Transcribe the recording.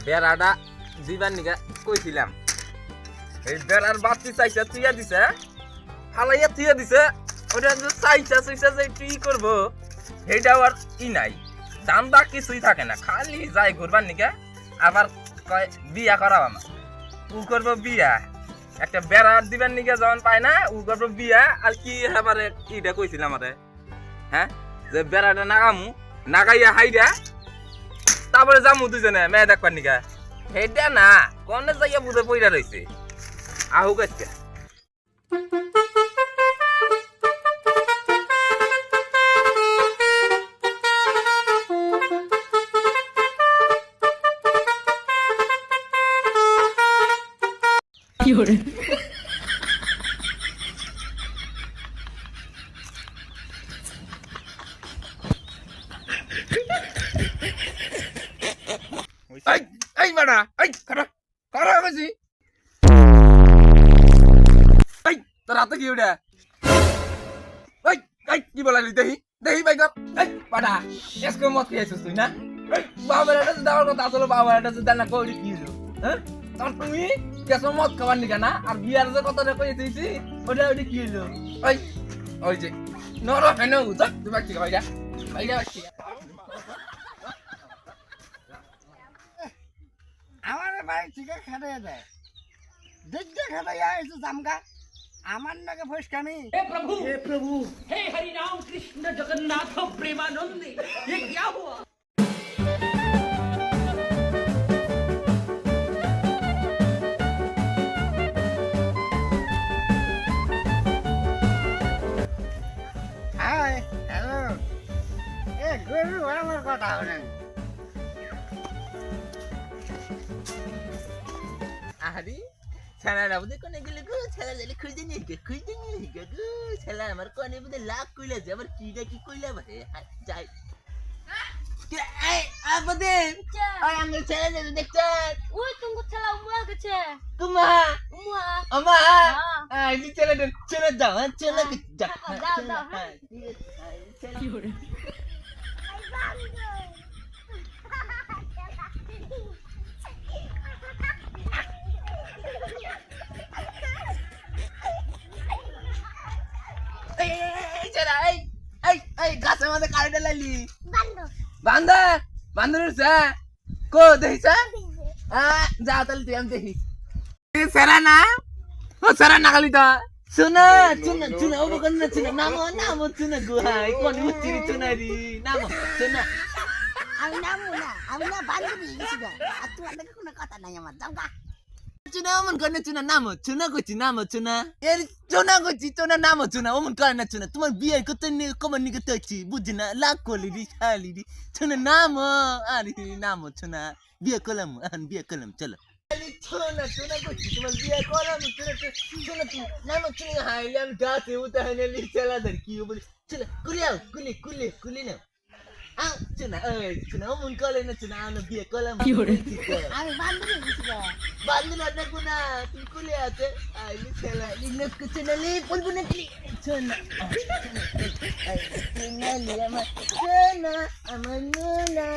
বেড়াটা দিবার নিগা কইছিলাম এই বেড়ার বাতি চাইছা তুইয়া দিছে ফালাইয়া তুইয়া দিছে ওটা চাইছা চাইছা যে তুই করবো সেইটাও আর ই নাই দান্দা কিছুই থাকে না খালি যায় ঘুরবার নিগা আবার কয় বিয়া করাও আমার ও করবো বিয়া একটা বেড়া দিবার নিগা যখন পায় না ও করবো বিয়া আর কি এবারে ইটা কইছিলাম আমারে হ্যাঁ যে বেড়াটা নাগামু নাগাইয়া হাইরা তারপরে যামু দুজনে মেয়ে দেখবার নিগা সেইটা না কনে যাইয়া বুঝে পইরা রয়েছে আহুক আজকে কি করে এই বাড়া এই খারা খারা গেছি এই তোর হাতে কি ওটা এই এই কি বলালি দেহি দেহি ভাই কর এই বাড়া এসকে মত খেয়েছিস তুই না এই বাবার এটা দেওয়ার কথা আসলে বাবার এটা যদি না করি কি হলো হ্যাঁ তোর তুমি কেসো মত খাবার নিকা না আর বিয়ার যে কথাটা কই দিয়েছি ওটা ওটা কি হলো ওই যে নর হেন উঠা তুই বাকি ভাইরা ভাইরা বাকি আমার ভাই ঠিক খেতে দেয় দেখতে খেতে এসে জামগা আমার নাকি ফসকামি हे प्रभु हे हरि राम कृष्ण जगन्नाथ प्रेमानंद ये क्या हुआ হাই হ্যালো এ গরু আমার কথা হলেন আরে ছানারা বুঝে কোনে গেলে গো ছানা জালে খুঁজে নিয়ে গো ছানা আমার কোনে বুঝে লাখ কইলা যে আমার কিটা কি কইলা বারে যাই এই আবদে ওই আমি ছানা জালে দেখতে ওই তুমি ছেলা উমা গেছে কুমা উমা আমা এই নি চলে দাও চলে যা দাও কি করে এই ছানা এই গাছের মধ্যে কারেন্ট লাইলি বান্দর বান্দর সে কো দেখিছা যা তাহলে তুই আমি দেখি সেরা না ও সেরা না খালি তো চুনা ও বকন না চুনা নামো চুনা গুহাই কোন উচিরি চুনারি নামো চুনা আমি না বান্ধবী গেছি গা আর তোমার নাকি কোনো কথা নাই আমার জামগা চুনা ওমন করে চুনা নামো চুনা কইছি নামো চুনা এর চুনা কইছি চুনা নামো চুনা ওমন করে না চুনা তোমার বিয়ে করতে নিয়ে কমন নিকে তৈছি বুঝি না লাখ কলি দি শালি দি চুনা নামো আরে নামো চুনা বিয়ে করলাম এখন বিয়ে করলাম চলো চুনা কইছি তোমার বিয়ে করলাম চুনা তুমি নামো চুনা হাইলে আমি গাছে উঠানে লি চলা ধর কি বলি চলো কুলিয়াও কুলি না চুনা চুনা ওমন করে না চুনা আমি বিয়ে করলাম কি করে আমি বান্ধবী গেছি গা বান্দনা দেখো না তুই খুলে আছে আইলি ছেলে লিলে কিছু না লি বলবো না কি চুনা চুনা লি আমার চুনা আমার নুনা